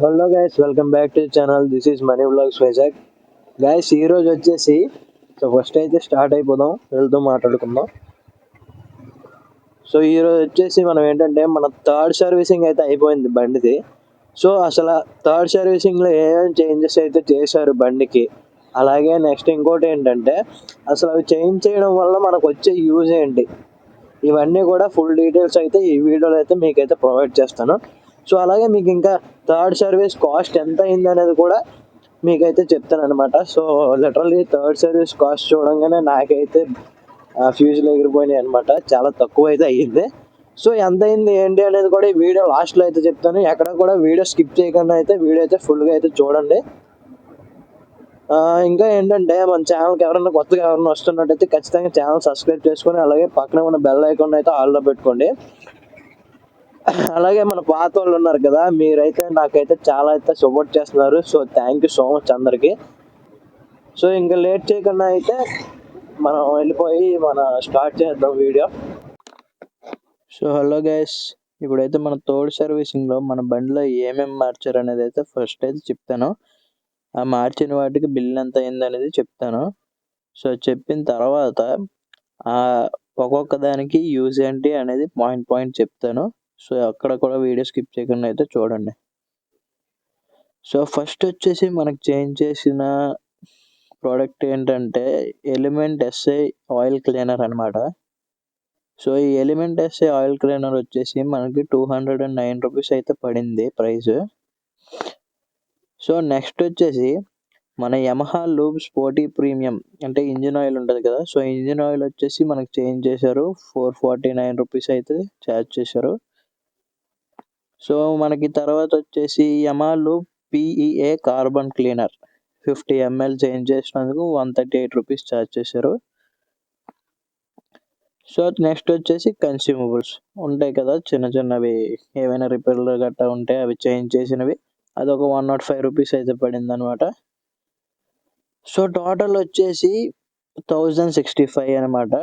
Hello guys, welcome back to channel. This is money vlogs Vizag. Guys, ఈ రోజు వచ్చేసి first అయితే స్టార్ట్ అయిపోదాం, వెళ్తూ మాట్లాడుకుందాం. సో ఈ రోజు వచ్చేసి మనం ఏంటంటే మన థర్డ్ సర్వీసింగ్ అయితే అయిపోయింది బండిది. సో అసలు థర్డ్ సర్వీసింగ్లో ఏమేమి చేంజెస్ అయితే చేశారు బండికి, అలాగే నెక్స్ట్ ఇంకోటి ఏంటంటే అసలు అవి చేంజ్ చేయడం వల్ల మనకు వచ్చే యూజ్ ఏంటి, ఇవన్నీ కూడా ఫుల్ డీటెయిల్స్ అయితే ఈ వీడియోలో అయితే మీకైతే ప్రొవైడ్ చేస్తాను. సో అలాగే మీకు ఇంకా థర్డ్ సర్వీస్ కాస్ట్ ఎంత అయింది అనేది కూడా మీకైతే చెప్తాను అనమాట. So literally third service cost చూడంగానే నాకైతే ఫ్యూజులు ఎగిరిపోయినాయి అనమాట. చాలా తక్కువ అయితే అయ్యింది. సో ఎంత అయింది ఏంటి అనేది కూడా ఈ వీడియో లాస్ట్లో అయితే చెప్తాను. ఎక్కడ కూడా వీడియో స్కిప్ చేయకుండా అయితే వీడియో అయితే ఫుల్గా అయితే చూడండి. ఇంకా ఏంటంటే మన ఛానల్కి కొత్తగా ఎవరైనా వస్తున్నట్టయితే ఖచ్చితంగా ఛానల్ సబ్స్క్రైబ్ చేసుకొని అలాగే పక్కన ఉన్న బెల్ ఐకాన్ అయితే ఆల్లో పెట్టుకోండి. అలాగే మన పాత వాళ్ళు ఉన్నారు కదా, మీరైతే నాకైతే చాలా అయితే సపోర్ట్ చేస్తున్నారు. So thank you so much అందరికి. సో ఇంకా లేట్ చేయకుండా అయితే మనం వెళ్ళిపోయి స్టార్ట్ చేద్దాం వీడియో. సో హలో గైస్, ఇప్పుడైతే మన థర్డ్ సర్వీసింగ్లో మన బండిలో ఏమేమి మార్చారు అనేది అయితే ఫస్ట్ అయితే చెప్తాను. ఆ మార్చిన వాటికి బిల్ ఎంత అయింది అనేది చెప్తాను. సో చెప్పిన తర్వాత ఒక్కొక్క దానికి యూజ్ ఏంటి అనేది పాయింట్ చెప్తాను. సో అక్కడ కూడా వీడియో స్కిప్ చేయకుండా అయితే చూడండి. సో ఫస్ట్ వచ్చేసి మనకు చేంజ్ చేసిన ప్రోడక్ట్ ఏంటంటే ఎలిమెంట్ ఎస్ఐ ఆయిల్ క్లీనర్ అనమాట. సో ఈ ఎలిమెంట్ ఎస్ఐ ఆయిల్ క్లీనర్ వచ్చేసి మనకి 209 రూపీస్ అయితే పడింది ప్రైస్. సో నెక్స్ట్ వచ్చేసి మన యమహా లూబ్ స్పోర్టీ ప్రీమియం అంటే ఇంజిన్ ఆయిల్ ఉంటుంది కదా. సో ఇంజిన్ ఆయిల్ వచ్చేసి మనకు చేంజ్ చేశారు, 449 రూపీస్ అయితే ఛార్జ్ చేశారు. సో మనకి తర్వాత వచ్చేసి Yamaha lube PEA carbon cleaner 50 ml change చేసినందుకు 138 రూపీస్ ఛార్జ్ చేశారు. సో నెక్స్ట్ వచ్చేసి కన్స్యూమబుల్స్ ఉంటాయి కదా, చిన్న చిన్నవి ఏవైనా రిపేర్లు గట్టా ఉంటే అవి చేంజ్ చేసినవి, అదొక 105 రూపీస్ అయితే పడింది అనమాట. సో టోటల్ వచ్చేసి 1065 అనమాట.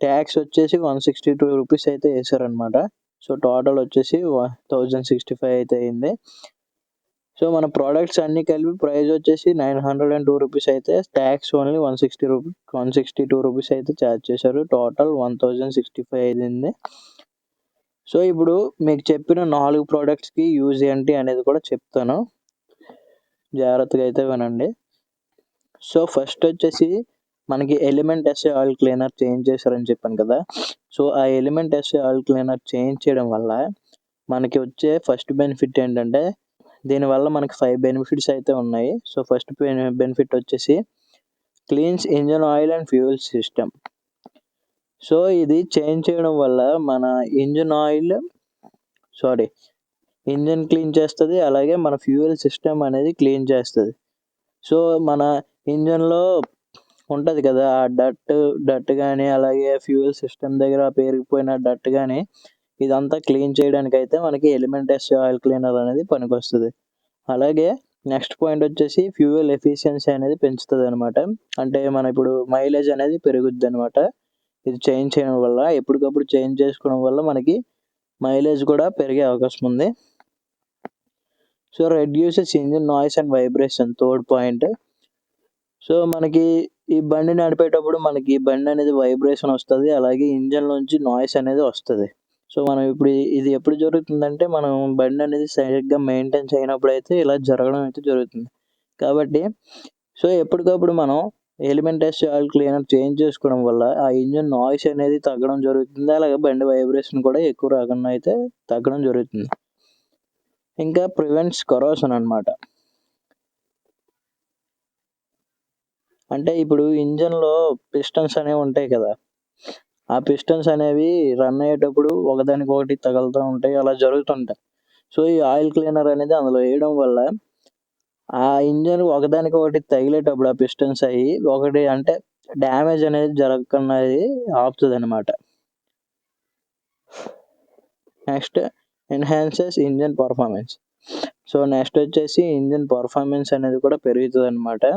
ట్యాక్స్ వచ్చేసి 162 రూపీస్ అయితే వేసారనమాట. సో టోటల్ వచ్చేసి 1065 అయితే అయింది. సో మన ప్రోడక్ట్స్ అన్ని కలిపి ప్రైస్ వచ్చేసి 902 రూపీస్ అయితే, ట్యాక్స్ ఓన్లీ 162 రూపీస్ అయితే ఛార్జ్ చేశారు. టోటల్ 1065 అయింది. సో ఇప్పుడు మీకు చెప్పిన 4 ప్రోడక్ట్స్కి యూజ్ ఏంటి అనేది కూడా చెప్తాను, జాగ్రత్తగా అయితే వినండి. సో ఫస్ట్ వచ్చేసి మనకి element S A oil cleaner change చేశారని చెప్పాను కదా. సో ఆ element S A oil cleaner change చేయడం వల్ల మనకి వచ్చే ఫస్ట్ బెనిఫిట్ ఏంటంటే, దీనివల్ల మనకి 5 బెనిఫిట్స్ అయితే ఉన్నాయి. సో ఫస్ట్ బెనిఫిట్ వచ్చేసి cleans engine oil and fuel system. So ఇది చేంజ్ చేయడం వల్ల మన ఇంజన్ క్లీన్ చేస్తుంది, అలాగే మన ఫ్యూయల్ సిస్టమ్ అనేది క్లీన్ చేస్తుంది. సో మన ఇంజన్లో ఉంటుంది కదా ఆ డట్ కానీ, అలాగే ఫ్యూయల్ సిస్టమ్ దగ్గర పేరుకుపోయిన డట్ కానీ, ఇదంతా క్లీన్ చేయడానికి అయితే మనకి ఎలిమెంట్ ఎస్ఏ ఆయిల్ క్లీనర్ అనేది పనికొస్తుంది. అలాగే నెక్స్ట్ పాయింట్ వచ్చేసి ఫ్యూయల్ ఎఫిషియన్సీ అనేది పెంచుతుంది అనమాట. అంటే మన ఇప్పుడు మైలేజ్ అనేది పెరుగుద్ది అనమాట. ఇది చేంజ్ చేయడం వల్ల, ఎప్పటికప్పుడు చేంజ్ చేసుకోవడం వల్ల మనకి మైలేజ్ కూడా పెరిగే అవకాశం ఉంది. So reduces engine noise and vibration, third point. So మనకి ఈ బండి నడిపేటప్పుడు మనకి బండి అనేది వైబ్రేషన్ వస్తుంది, అలాగే ఇంజన్ నుంచి నాయిస్ అనేది వస్తుంది. సో మనం ఇప్పుడు ఇది ఎప్పుడు జరుగుతుందంటే, మనం బండి అనేది సరిగ్గా మెయింటైన్ చేయనప్పుడు అయితే ఇలా జరగడం అయితే జరుగుతుంది. కాబట్టి సో ఎప్పటికప్పుడు మనం element S A oil cleaner change చేసుకోవడం వల్ల ఆ ఇంజన్ నాయిస్ అనేది తగ్గడం జరుగుతుంది, అలాగే బండి వైబ్రేషన్ కూడా ఎక్కువ రాకుండా అయితే తగ్గడం జరుగుతుంది. ఇంకా ప్రివెంట్స్ కరోషన్ అనమాట. అంటే ఇప్పుడు ఇంజన్లో పిస్టన్స్ అనేవి ఉంటాయి కదా, ఆ పిస్టన్స్ అనేవి రన్ అయ్యేటప్పుడు ఒకదానికొకటి తగులుతూ ఉంటాయి, అలా జరుగుతుంటాయి. సో ఈ ఆయిల్ క్లీనర్ అనేది అందులో వేయడం వల్ల ఆ ఇంజన్ ఒకదానికొకటి తగిలేటప్పుడు ఆ పిస్టన్స్ అయ్యి ఒకటి అంటే డ్యామేజ్ అనేది జరగకుండా ఆపుతుంది అనమాట. Next enhances engine performance. So next వచ్చేసి ఇంజన్ పర్ఫార్మెన్స్ అనేది కూడా పెరుగుతుంది అనమాట.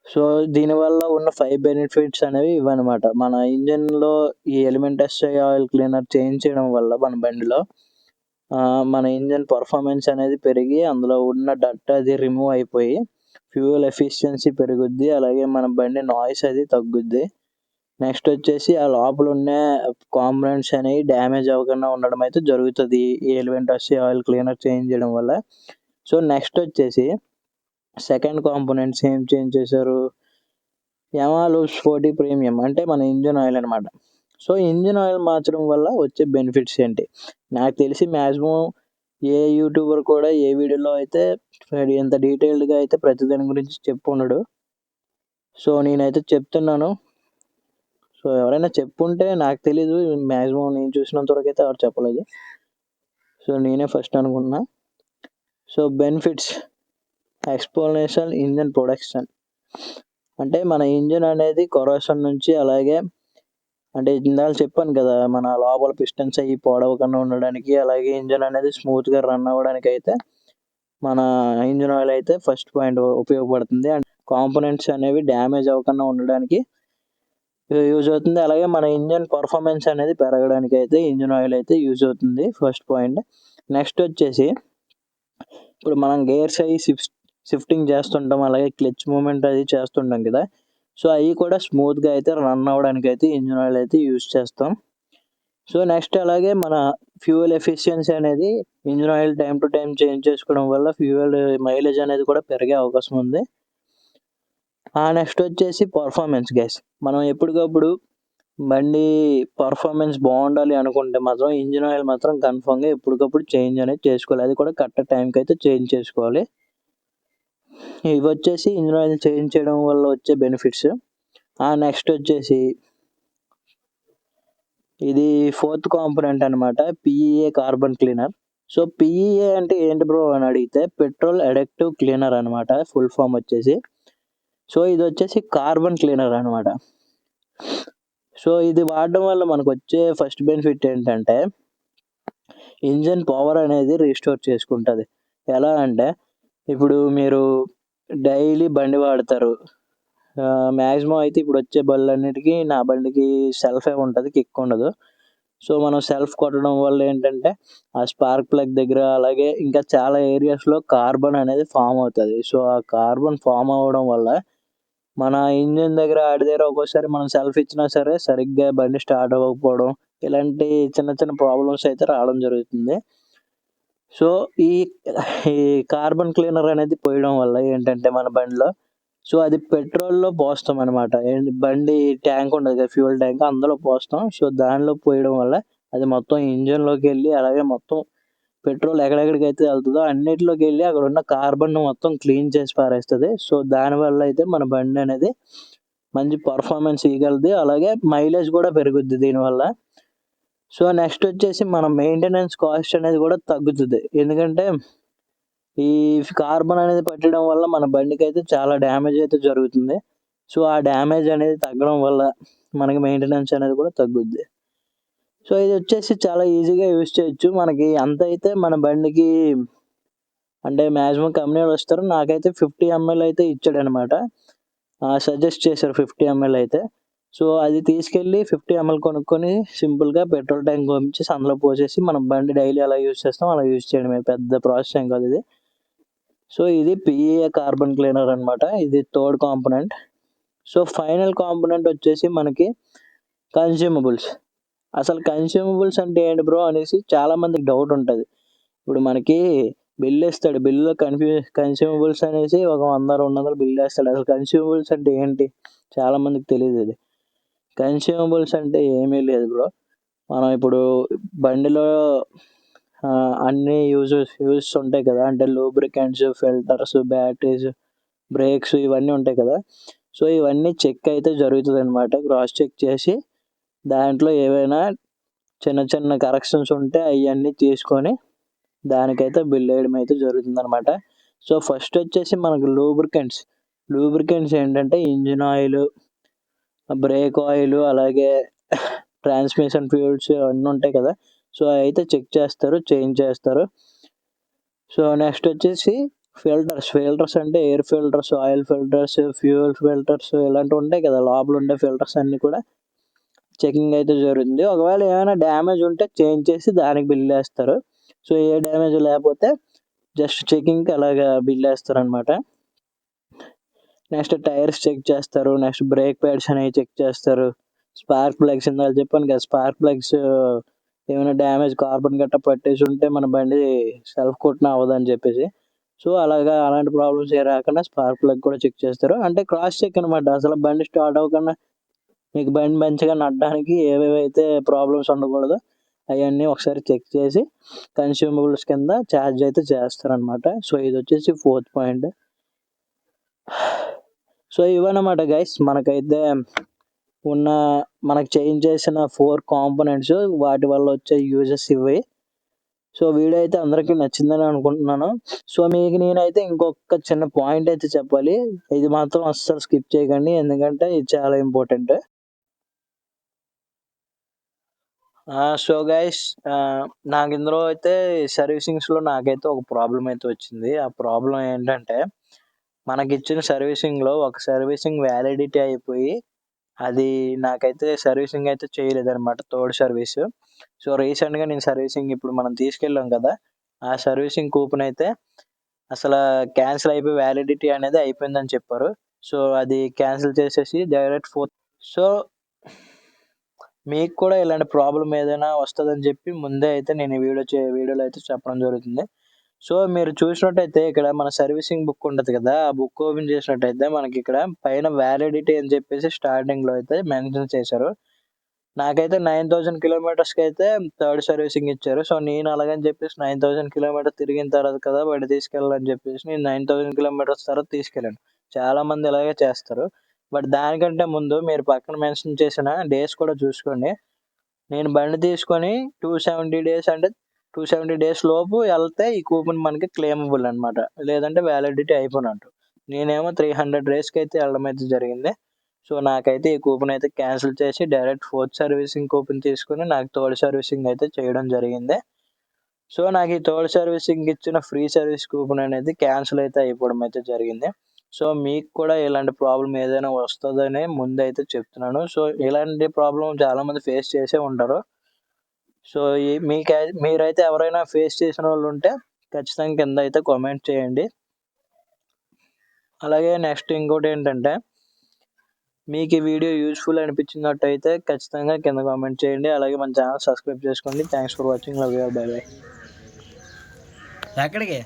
సో దీనివల్ల ఉన్న 5 బెనిఫిట్స్ అనేవి ఇవన్నమాట. మన ఇంజన్లో ఈ element SI oil cleaner change చేయడం వల్ల మన బండిలో మన ఇంజన్ పర్ఫార్మెన్స్ అనేది పెరిగి అందులో ఉన్న డట్ అది రిమూవ్ అయిపోయి ఫ్యూయల్ ఎఫిషియన్సీ పెరుగుద్ది, అలాగే మన బండి నాయిస్ అది తగ్గుద్ది. నెక్స్ట్ వచ్చేసి ఆ లోపల ఉన్న కాంపోనెంట్స్ అనేవి డ్యామేజ్ అవ్వకుండా ఉండడం అయితే జరుగుతుంది ఈ ఎలిమెంట్ వచ్చి ఆయిల్ క్లీనర్ చేంజ్ చేయడం వల్ల. సో నెక్స్ట్ వచ్చేసి సెకండ్ కాంపోనెంట్స్ ఏం చేంజ్ చేశారు, యమహా లూబ్స్ 40 ప్రీమియం అంటే మన ఇంజిన్ ఆయిల్ అనమాట. సో ఇంజిన్ ఆయిల్ మార్చడం వల్ల వచ్చే బెనిఫిట్స్ ఏంటి, నాకు తెలిసి మ్యాక్సిమం ఏ యూట్యూబర్ కూడా ఏ వీడియోలో అయితే ఇంత డీటెయిల్డ్గా అయితే ప్రతి దాని గురించి చెప్పున్నాడు. సో నేనైతే చెప్తున్నాను. సో ఎవరైనా చెప్పుంటే నాకు తెలీదు, మ్యాక్సిమం నేను చూసినంత వరకు అయితే ఎవరు చెప్పలేదు. సో నేనే ఫస్ట్ అనుకుంటున్నా. So benefits, exponential engine production అంటే మన ఇంజిన్ అనేది కొరోషన్ నుంచి, అలాగే అంటే ఇందాక చెప్పాను కదా మన లోపల పిస్టన్స్ అవి పాడవకుండా ఉండడానికి, అలాగే ఇంజిన్ అనేది స్మూత్గా రన్ అవ్వడానికి అయితే మన ఇంజిన్ ఆయిల్ అయితే ఫస్ట్ పాయింట్ ఉపయోగపడుతుంది. అండ్ కాంపోనెంట్స్ అనేవి డ్యామేజ్ అవ్వకుండా ఉండడానికి యూజ్ అవుతుంది, అలాగే మన ఇంజిన్ పర్ఫార్మెన్స్ అనేది పెరగడానికి అయితే ఇంజిన్ ఆయిల్ అయితే యూజ్ అవుతుంది, ఫస్ట్ పాయింట్. నెక్స్ట్ వచ్చేసి ఇప్పుడు మనం గేర్స్ అవి షిఫ్టింగ్ చేస్తుంటాం, అలాగే క్లచ్ మూమెంట్ అది చేస్తుంటాం కదా, సో అవి కూడా స్మూత్గా అయితే రన్ అవ్వడానికి అయితే ఇంజిన్ ఆయిల్ అయితే యూజ్ చేస్తాం. సో నెక్స్ట్ అలాగే మన ఫ్యూయల్ ఎఫిషియన్సీ అనేది engine oil time to time change చేసుకోవడం వల్ల ఫ్యూయల్ మైలేజ్ అనేది కూడా పెరిగే అవకాశం ఉంది. నెక్స్ట్ వచ్చేసి పర్ఫార్మెన్స్ గైస్, మనం ఎప్పటికప్పుడు బండి పర్ఫార్మెన్స్ బాగుండాలి అనుకుంటే మాత్రం ఇంజిన్ ఆయిల్ మాత్రం కన్ఫామ్గా ఎప్పటికప్పుడు చేంజ్ అనేది చేసుకోవాలి, అది కూడా కరెక్ట్ టైంకి అయితే చేంజ్ చేసుకోవాలి. ఇవి వచ్చేసి ఇంజిన్ ఆయిల్ చేంజ్ చేయడం వల్ల వచ్చే బెనిఫిట్స్. నెక్స్ట్ వచ్చేసి ఇది ఫోర్త్ కాంపోనెంట్ అనమాట, పిఈఏ కార్బన్ క్లీనర్. సో పిఈఏ అంటే ఏంటి బ్రో అని అడిగితే పెట్రోల్ అడిక్టివ్ క్లీనర్ అనమాట ఫుల్ ఫామ్ వచ్చేసి. సో ఇది వచ్చేసి కార్బన్ క్లీనర్ అనమాట. సో ఇది వాడడం వల్ల మనకు వచ్చే ఫస్ట్ బెనిఫిట్ ఏంటంటే ఇంజన్ పవర్ అనేది రీస్టోర్ చేసుకుంటుంది. ఎలా అంటే ఇప్పుడు మీరు డైలీ బండి వాడతారు, మ్యాక్సిమం అయితే ఇప్పుడు వచ్చే బళ్ళన్నిటికీ నా బండికి సెల్ఫే ఉంటుంది, కిక్ ఉండదు. సో మనం సెల్ఫ్ కొట్టడం వల్ల ఏంటంటే ఆ స్పార్క్ ప్లగ్ దగ్గర, అలాగే ఇంకా చాలా ఏరియాస్లో కార్బన్ అనేది ఫామ్ అవుతుంది. సో ఆ కార్బన్ ఫామ్ అవ్వడం వల్ల మన ఇంజిన్ దగ్గర ఆడి దగ్గర ఒక్కోసారి మనం సెల్ఫ్ ఇచ్చినా సరే సరిగ్గా బండి స్టార్ట్ అవ్వకపోవడం, ఇలాంటి చిన్న చిన్న ప్రాబ్లమ్స్ అయితే రావడం జరుగుతుంది. సో ఈ కార్బన్ క్లీనర్ అనేది పోయడం వల్ల ఏంటంటే మన బండిలో, సో అది పెట్రోల్లో పోస్తాం అనమాట, బండి ట్యాంక్ ఉండదు కదా ఫ్యూయల్ ట్యాంక్, అందులో పోస్తాం. సో దానిలో పోయడం వల్ల అది మొత్తం ఇంజన్లోకి వెళ్ళి, అలాగే మొత్తం పెట్రోల్ ఎక్కడెక్కడికైతే వెళ్తుందో అన్నిటిలోకి వెళ్ళి అక్కడ ఉన్న కార్బన్ మొత్తం క్లీన్ చేసి పారేస్తుంది. సో దానివల్ల అయితే మన బండి అనేది మంచి పర్ఫార్మెన్స్ ఇవ్వగలదు, అలాగే మైలేజ్ కూడా పెరుగుద్ది దీనివల్ల. సో నెక్స్ట్ వచ్చేసి మన మెయింటెనెన్స్ కాస్ట్ అనేది కూడా తగ్గుతుంది, ఎందుకంటే ఈ కార్బన్ అనేది పట్టడం వల్ల మన బండికి అయితే చాలా డ్యామేజ్ అయితే జరుగుతుంది. సో ఆ డ్యామేజ్ అనేది తగ్గడం వల్ల మనకి మెయింటెనెన్స్ అనేది కూడా తగ్గుద్ది. సో ఇది వచ్చేసి చాలా ఈజీగా యూజ్ చేయొచ్చు. మనకి అంత అయితే మన బండికి అంటే మ్యాక్సిమం కంపెనీ వాళ్ళు వస్తారు, నాకైతే 50 ml అయితే ఇచ్చాడు అనమాట, సజెస్ట్ చేశారు 50 ml అయితే. సో అది తీసుకెళ్ళి 50 ml కొనుక్కొని సింపుల్గా పెట్రోల్ ట్యాంక్ పంపించేసి అందులో పోసేసి మనం బండి డైలీ అలా యూజ్ చేస్తాం, అలా యూజ్ చేయడమే, పెద్ద ప్రాసెస్ ఏం కాదు ఇది. సో ఇది పిఈఏ కార్బన్ క్లీనర్ అనమాట, ఇది third component. So final component వచ్చేసి మనకి కన్స్యూమబుల్స్. అసలు కన్స్యూమబుల్స్ అంటే ఏంటి బ్రో అనేసి చాలా మందికి డౌట్ ఉంటుంది. ఇప్పుడు మనకి బిల్ ఇస్తాడు, బిల్లులో కన్స్యూమబుల్స్ అనేసి ఒక 100-200 బిల్ వేస్తాడు. అసలు కన్స్యూమబుల్స్ అంటే ఏంటి చాలా మందికి తెలియదు. ఇది కన్స్యూమబుల్స్ అంటే ఏమీ లేదు బ్రో, మనం ఇప్పుడు బండిలో అన్ని యూజెస్ ఉంటాయి కదా, అంటే లూబ్రికెంట్స్, ఫిల్టర్స్, బ్యాటరీస్, బ్రేక్స్ ఇవన్నీ ఉంటాయి కదా. సో ఇవన్నీ చెక్ అయితే జరుగుతుంది అనమాట, క్రాస్ చెక్ చేసి దాంట్లో ఏవైనా చిన్న చిన్న కరెక్షన్స్ ఉంటే అవన్నీ తీసుకొని దానికైతే బిల్ వేయడం అయితే జరుగుతుంది అనమాట. సో ఫస్ట్ వచ్చేసి మనకు లూబ్రికెంట్స్ ఏంటంటే ఇంజిన్ ఆయిల్, బ్రేక్ ఆయిల్, అలాగే ట్రాన్స్మిషన్ ఫ్యూల్స్ అన్నీ ఉంటాయి కదా, సో అయితే చెక్ చేస్తారు, చేంజ్ చేస్తారు. సో నెక్స్ట్ వచ్చేసి ఫిల్టర్స్ అంటే air filters, oil filters, fuel filters ఇలాంటివి ఉంటాయి కదా, లోపల ఉండే ఫిల్టర్స్ అన్నీ కూడా చెకింగ్ అయితే జరుగుతుంది. ఒకవేళ ఏమైనా డ్యామేజ్ ఉంటే చేంజ్ చేసి దానికి బిల్ వేస్తారు. సో ఏ డ్యామేజ్ లేకపోతే జస్ట్ చెకింగ్కి అలాగా బిల్ వేస్తారనమాట. నెక్స్ట్ టైర్స్ చెక్ చేస్తారు, నెక్స్ట్ బ్రేక్ ప్యాడ్స్ అనేవి చెక్ చేస్తారు, స్పార్క్ ప్లగ్స్ ఇందాక చెప్పాను కదా, స్పార్క్ ప్లగ్స్ ఏమైనా డ్యామేజ్ కార్బన్ గట్ట పట్టేసి ఉంటే మన బండి సెల్ఫ్ కొట్టిన అవ్వదని చెప్పేసి, సో అలాగా అలాంటి ప్రాబ్లమ్స్ ఏ రాకుండా స్పార్క్ ప్లగ్ కూడా చెక్ చేస్తారు. అంటే క్రాస్ చెక్ అనమాట, అసలు బండి స్టార్ట్ అవ్వకుండా మీకు బండి మంచిగా నడడానికి ఏవేవైతే ప్రాబ్లమ్స్ ఉండకూడదో అవన్నీ ఒకసారి చెక్ చేసి కన్స్యూమబుల్స్ కింద ఛార్జ్ అయితే చేస్తారనమాట. సో ఇది వచ్చేసి 4th పాయింట్. సో ఇవన్నమాట గైస్ మనకైతే ఉన్న మనకు చేంజ్ చేసిన 4 కాంపోనెంట్స్, వాటి వల్ల వచ్చే యూజెస్ ఇవి. సో వీడియో అయితే అందరికీ నచ్చిందని అనుకుంటున్నాను. సో మీకు నేనైతే ఇంకొక చిన్న పాయింట్ అయితే చెప్పాలి, ఇది మాత్రం అస్సలు స్కిప్ చేయకండి, ఎందుకంటే ఇది చాలా ఇంపార్టెంట్. సో గైస్ నాకు ఇందులో అయితే సర్వీసింగ్స్లో నాకైతే ఒక ప్రాబ్లం అయితే వచ్చింది. ఆ ప్రాబ్లం ఏంటంటే మనకి ఇచ్చిన సర్వీసింగ్లో ఒక సర్వీసింగ్ వ్యాలిడిటీ అయిపోయి అది నాకైతే సర్వీసింగ్ అయితే చేయలేదన్నమాట, థర్డ్ సర్వీస్. సో రీసెంట్గా నేను సర్వీసింగ్ ఇప్పుడు మనం తీసుకెళ్ళాం కదా, ఆ సర్వీసింగ్ కూపన్ అయితే అసలు క్యాన్సిల్ అయిపోయి వ్యాలిడిటీ అనేది అయిపోయిందని చెప్పారు. సో అది క్యాన్సిల్ చేసేసి డైరెక్ట్ 4th. సో మీకు కూడా ఇలాంటి ప్రాబ్లం ఏదైనా వస్తుందని చెప్పి ముందే అయితే నేను ఈ వీడియోలో అయితే చెప్పడం జరుగుతుంది. సో మీరు చూసినట్టయితే ఇక్కడ మన సర్వీసింగ్ బుక్ ఉంటుంది కదా, ఆ బుక్ ఓపెన్ చేసినట్టయితే మనకి ఇక్కడ పైన వ్యాలిడిటీ అని చెప్పేసి స్టార్టింగ్లో అయితే మెన్షన్ చేశారు. నాకైతే 9000 కిలోమీటర్స్కి అయితే థర్డ్ సర్వీసింగ్ ఇచ్చారు. సో నేను అలాగని చెప్పేసి 9000 కిలోమీటర్స్ తిరిగిన తర్వాత కదా బండి తీసుకెళ్ళాలని చెప్పేసి నేను 9000 కిలోమీటర్స్ తర్వాత తీసుకెళ్ళాను. చాలామంది ఇలాగే చేస్తారు. బట్ దానికంటే ముందు మీరు పక్కన మెన్షన్ చేసిన డేస్ కూడా చూసుకోండి. నేను బండి తీసుకొని 270 డేస్ అంటే 270 డేస్ లోపు వెళ్తే ఈ కూపన్ మనకి క్లెయిమబుల్ అనమాట, లేదంటే వ్యాలిడిటీ అయిపోయినట్టు. నేనేమో 300 డేస్కి అయితే వెళ్ళడం అయితే జరిగింది. సో నాకైతే ఈ కూపన్ అయితే క్యాన్సిల్ చేసి డైరెక్ట్ 4th సర్వీసింగ్ కూపన్ తీసుకుని నాకు థర్డ్ సర్వీసింగ్ అయితే చేయడం జరిగింది. సో నాకు ఈ థర్డ్ సర్వీసింగ్ ఇచ్చిన ఫ్రీ సర్వీస్ కూపన్ అనేది క్యాన్సిల్ అయితే అయిపోవడం అయితే జరిగింది. సో మీకు కూడా ఇలాంటి ప్రాబ్లం ఏదైనా వస్తుందని ముందైతే చెప్తున్నాను. సో ఇలాంటి ప్రాబ్లం చాలామంది ఫేస్ చేసే ఉంటారు. సో మీరైతే ఎవరైనా ఫేస్ చేసిన వాళ్ళు ఉంటే ఖచ్చితంగా కింద అయితే కామెంట్ చేయండి. అలాగే నెక్స్ట్ ఇంకోటి ఏంటంటే మీకు ఈ వీడియో యూస్ఫుల్ అనిపించినట్టయితే ఖచ్చితంగా కింద కామెంట్ చేయండి. అలాగే మన ఛానల్ సబ్స్క్రైబ్ చేసుకోండి. Thanks for watching. Love you. By by. ఎక్కడికి?